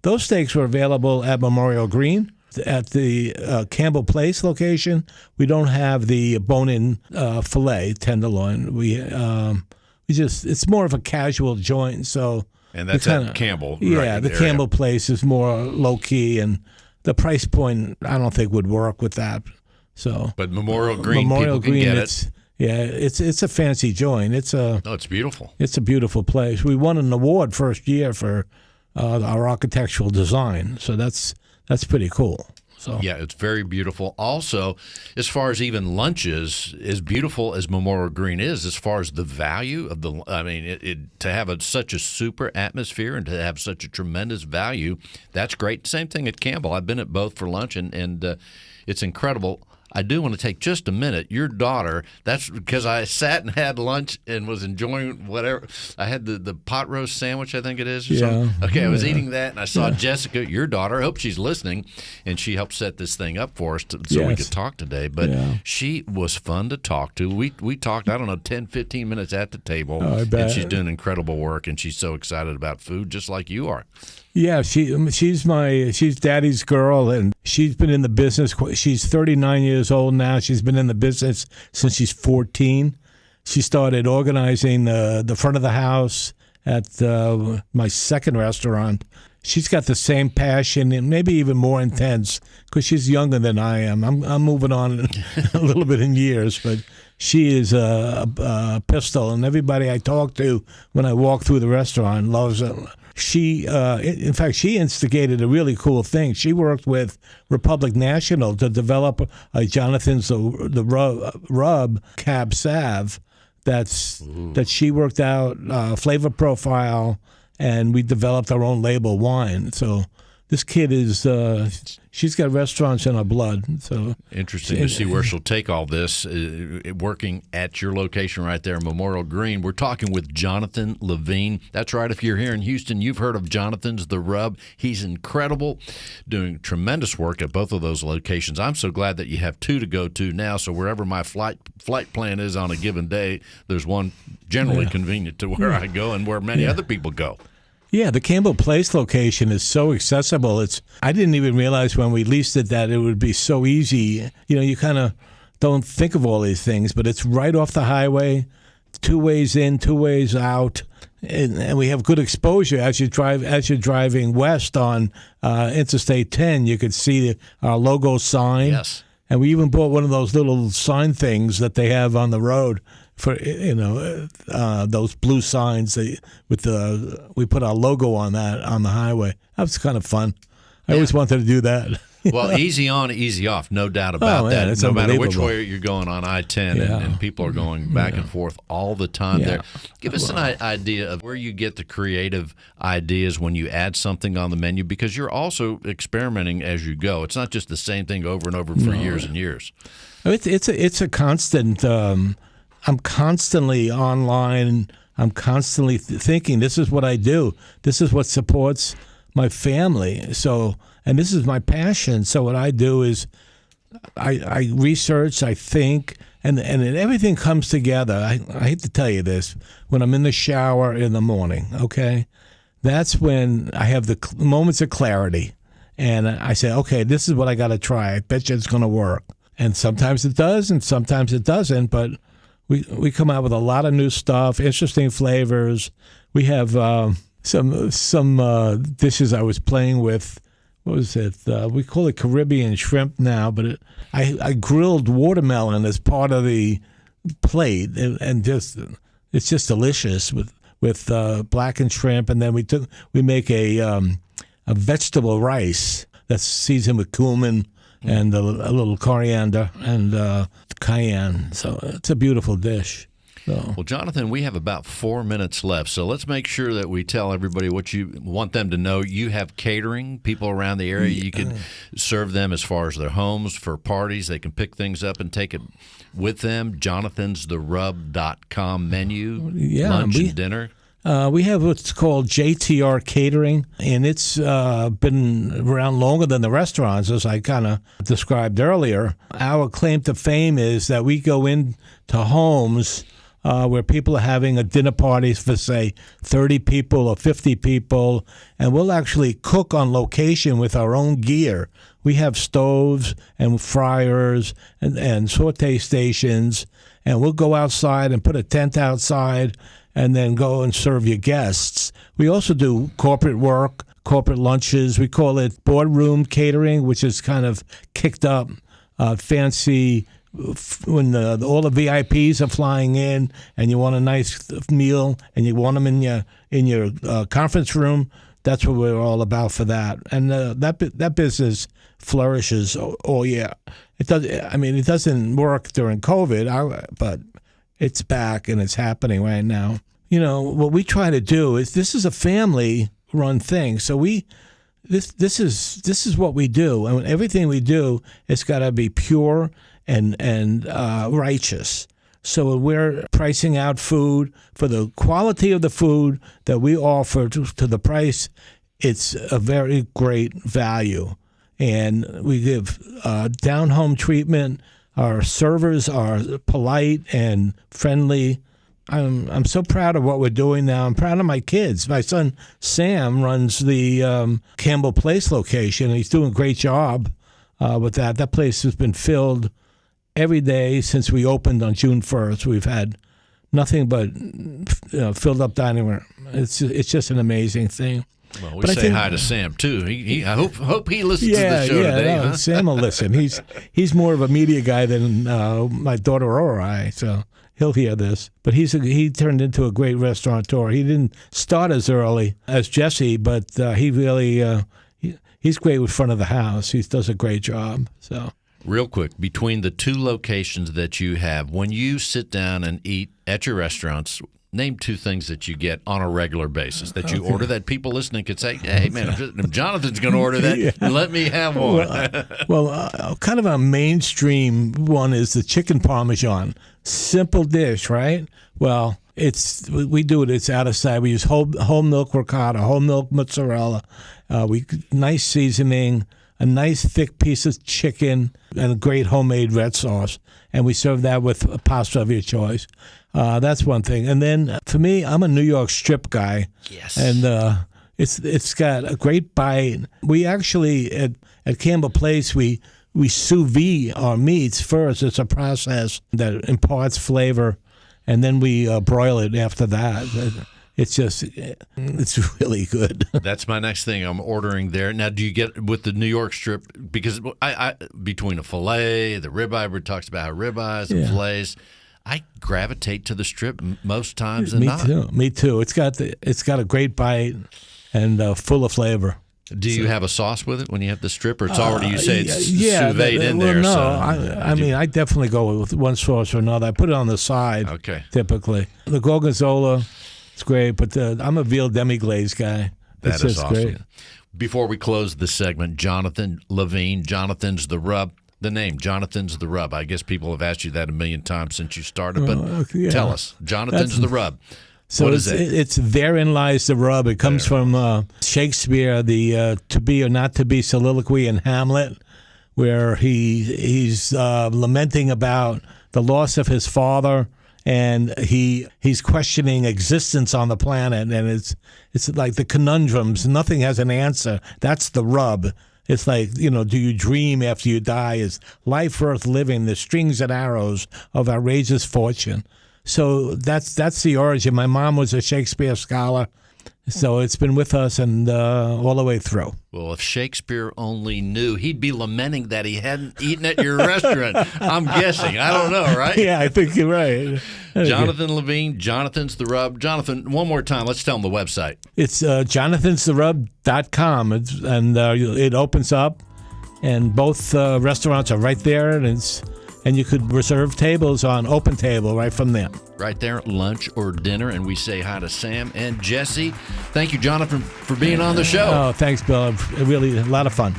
Those steaks were available at Memorial Green. At the Campbell Place location, we don't have the bone-in filet tenderloin. It's more of a casual joint. So and that's at Campbell. Yeah, right, the Campbell Place is more low key, and the price point I don't think would work with that. So, but Memorial Green, people can get it. It's a fancy joint. It's beautiful. It's a beautiful place. We won an award first year for our architectural design. So that's pretty cool. So yeah, it's very beautiful. Also, as far as even lunches, as beautiful as Memorial Green is, as far as the value of to have such a super atmosphere and to have such a tremendous value, that's great. Same thing at Campbell. I've been at both for lunch, and it's incredible. I do want to take just a minute. Your daughter, that's because I sat and had lunch and was enjoying whatever. I had the pot roast sandwich, I think it is, or something. Okay, I was eating that, and I saw Jessica, your daughter. I hope she's listening, and she helped set this thing up for us so we could talk today. But she was fun to talk to. We talked, 10, 15 minutes at the table, and she's doing incredible work, and she's so excited about food, just like you are. Yeah, she's Daddy's girl, and she's been in the business. She's 39 years old now. She's been in the business since she's 14. She started organizing the front of the house at my second restaurant. She's got the same passion and maybe even more intense because she's younger than I am. I'm moving on a little bit in years, but she is a pistol, and everybody I talk to when I walk through the restaurant loves it. She, in fact, she instigated a really cool thing. She worked with Republic National to develop a Jonathan's the Rub Cab Sav that she worked out flavor profile, and we developed our own label wine. So this kid is she's got restaurants in her blood. So interesting to see where she'll take all this. Working at your location right there, Memorial Green. We're talking with Jonathan Levine. That's right. If you're here in Houston, you've heard of Jonathan's The Rub. He's incredible, doing tremendous work at both of those locations. I'm so glad that you have two to go to now. So wherever my flight plan is on a given day, there's one generally convenient to where I go and where many other people go. Yeah, the Campbell Place location is so accessible. I didn't even realize when we leased it that it would be so easy. You know, you kind of don't think of all these things, but it's right off the highway, 2 ways in, 2 ways out, and we have good exposure as you drive. As you're driving west on Interstate 10, you could see our logo sign. Yes, and we even bought one of those little sign things that they have on the road. For those blue signs we put our logo on that on the highway. That was kind of fun. I always wanted to do that. Well, easy on, easy off, no doubt about that. It's no matter which way you're going on I-10, and people are going back and forth all the time there. Give us an idea of where you get the creative ideas when you add something on the menu, because you're also experimenting as you go. It's not just the same thing over and over for years and years. It's a constant. I'm constantly online. I'm constantly thinking, this is what I do. This is what supports my family. So, and this is my passion. So what I do is I research, I think, and everything comes together. I hate to tell you this. When I'm in the shower in the morning, okay, that's when I have the moments of clarity. And I say, okay, this is what I got to try. I bet you it's going to work. And sometimes it does, and sometimes it doesn't, but we come out with a lot of new stuff, interesting flavors. We have some dishes I was playing with. What was it? We call it Caribbean shrimp now, but I grilled watermelon as part of the plate, and it's just delicious with blackened shrimp. And then we make a vegetable rice that's seasoned with cumin and a little coriander and cayenne. So it's a beautiful dish. So. Well, Jonathan, we have about 4 minutes left, so let's make sure that we tell everybody what you want them to know. You have catering, people around the area. You can serve them as far as their homes for parties. They can pick things up and take it with them. JonathansTheRub.com menu, lunch and dinner. We have what's called Jtr Catering, and it's been around longer than the restaurants, as I kind of described earlier. Our claim to fame is that we go into homes where people are having a dinner party for, say, 30 people or 50 people, and we'll actually cook on location with our own gear. We have stoves and fryers and saute stations, and we'll go outside and put a tent outside and then go and serve your guests. We also do corporate work, corporate lunches. We call it boardroom catering, which is kind of kicked up, fancy. When all the VIPs are flying in, and you want a nice meal, and you want them in your conference room, that's what we're all about for that. And that business flourishes all year. It does. I mean, it doesn't work during COVID, but it's back and it's happening right now. You know, what we try to do is, this is a family-run thing. So this is what we do, and everything we do, it's got to be pure and righteous. So we're pricing out food for the quality of the food that we offer to the price. It's a very great value, and we give down-home treatment. Our servers are polite and friendly. I'm so proud of what we're doing now. I'm proud of my kids. My son Sam runs the Campbell Place location, and he's doing a great job with that. That place has been filled every day since we opened on June 1st. We've had nothing but filled up dining room. It's just an amazing thing. Well, we say hi to Sam too. I hope he listens to the show today. No, huh? Sam will listen. He's more of a media guy than my daughter or I, so he'll hear this. But he turned into a great restaurateur. He didn't start as early as Jesse, but he really he's great with front of the house. He does a great job. So. Real quick, between the two locations that you have, when you sit down and eat at your restaurants name 2 things that you get on a regular basis that you order that people listening could say, hey, man, if Jonathan's going to order that, let me have one. Kind of a mainstream one is the chicken Parmesan. Simple dish, right? Well, we do it. It's out of sight. We use whole milk ricotta, whole milk mozzarella. Nice seasoning, a nice thick piece of chicken, and a great homemade red sauce. And we serve that with a pasta of your choice. That's one thing. And then for me, I'm a New York strip guy. Yes. And it's got a great bite. We actually at Campbell Place we sous vide our meats first. It's a process that imparts flavor, and then we broil it after that. It's really good. That's my next thing I'm ordering there. Now, do you get with the New York strip? Because I between a filet, the ribeye, everybody talks about how ribeyes and fillets. I gravitate to the strip most times than not. Me too. It's got a great bite and full of flavor. Do you have a sauce with it when you have the strip, or it's already, you say it's sous vide in well, there? No, so, I mean, I definitely go with one sauce or another. I put it on the side, typically. The Gorgonzola, it's great, but I'm a veal demi-glaze guy. That is awesome. Great. Before we close the segment, Jonathan Levine, Jonathan's the Rub. The name, Jonathan's the Rub. I guess people have asked you that a million times since you started, but tell us, Jonathan's the Rub. So what is it? It's therein lies the rub. It comes from Shakespeare, the to be or not to be soliloquy in Hamlet, where he's lamenting about the loss of his father, and he's questioning existence on the planet, and it's like the conundrums. Nothing has an answer. That's the rub. It's like, do you dream after you die? Is life worth living? The strings and arrows of outrageous fortune. So that's the origin. My mom was a Shakespeare scholar, so it's been with us and all the way through. Well, if Shakespeare only knew, he'd be lamenting that he hadn't eaten at your restaurant. I'm guessing. I don't know, right? Yeah, I think you're right. Jonathan Levine, Jonathan's the Rub. Jonathan, one more time, let's tell them the website. It's jonathanstherub.com, and it opens up, and both restaurants are right there, and you could reserve tables on Open Table right from there. Right there, lunch or dinner, and we say hi to Sam and Jesse. Thank you, Jonathan, for being on the show. Oh, thanks, Bill. Really, a lot of fun.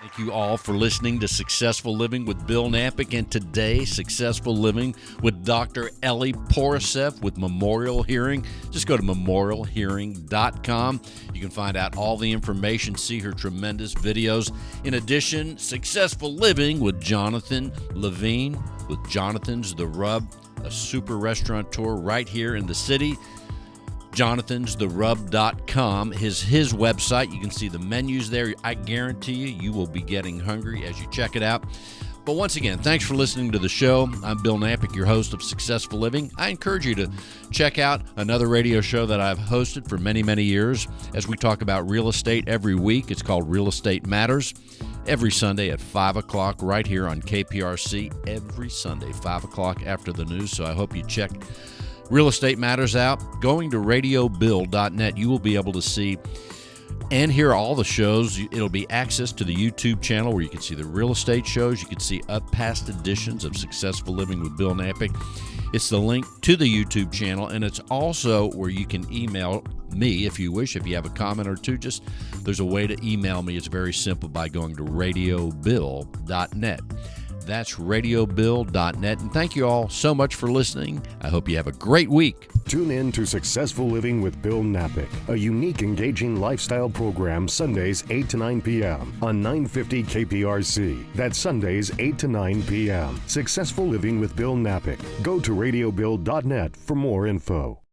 Thank you all for listening to Successful Living with Bill Knapik, and today, Successful Living with Dr. Elly Pourasef with Memorial Hearing. Just go to memorialhearing.com. You can find out all the information, see her tremendous videos. In addition, Successful Living with Jonathan Levine with Jonathan's The Rub, a super restaurateur right here in the city. JonathansTheRub.com is his website. You can see the menus there. I guarantee you will be getting hungry as you check it out. But once again, thanks for listening to the show. I'm Bill Knapik, your host of Successful Living. I encourage you to check out another radio show that I've hosted for many, many years as we talk about real estate every week. It's called Real Estate Matters. Every Sunday at 5 o'clock right here on KPRC. Every Sunday, 5 o'clock after the news. So I hope you check Real Estate Matters out. Going to radiobill.net, you will be able to see and hear all the shows. It'll be access to the YouTube channel where you can see the real estate shows. You can see past editions of Successful Living with Bill Knapik. It's the link to the YouTube channel, and it's also where you can email me if you wish. If you have a comment or two, there's a way to email me. It's very simple by going to radiobill.net. That's radiobill.net. And thank you all so much for listening. I hope you have a great week. Tune in to Successful Living with Bill Knapik, a unique, engaging lifestyle program Sundays 8 to 9 p.m. on 950 KPRC. That's Sundays 8 to 9 p.m. Successful Living with Bill Knapik. Go to radiobill.net for more info.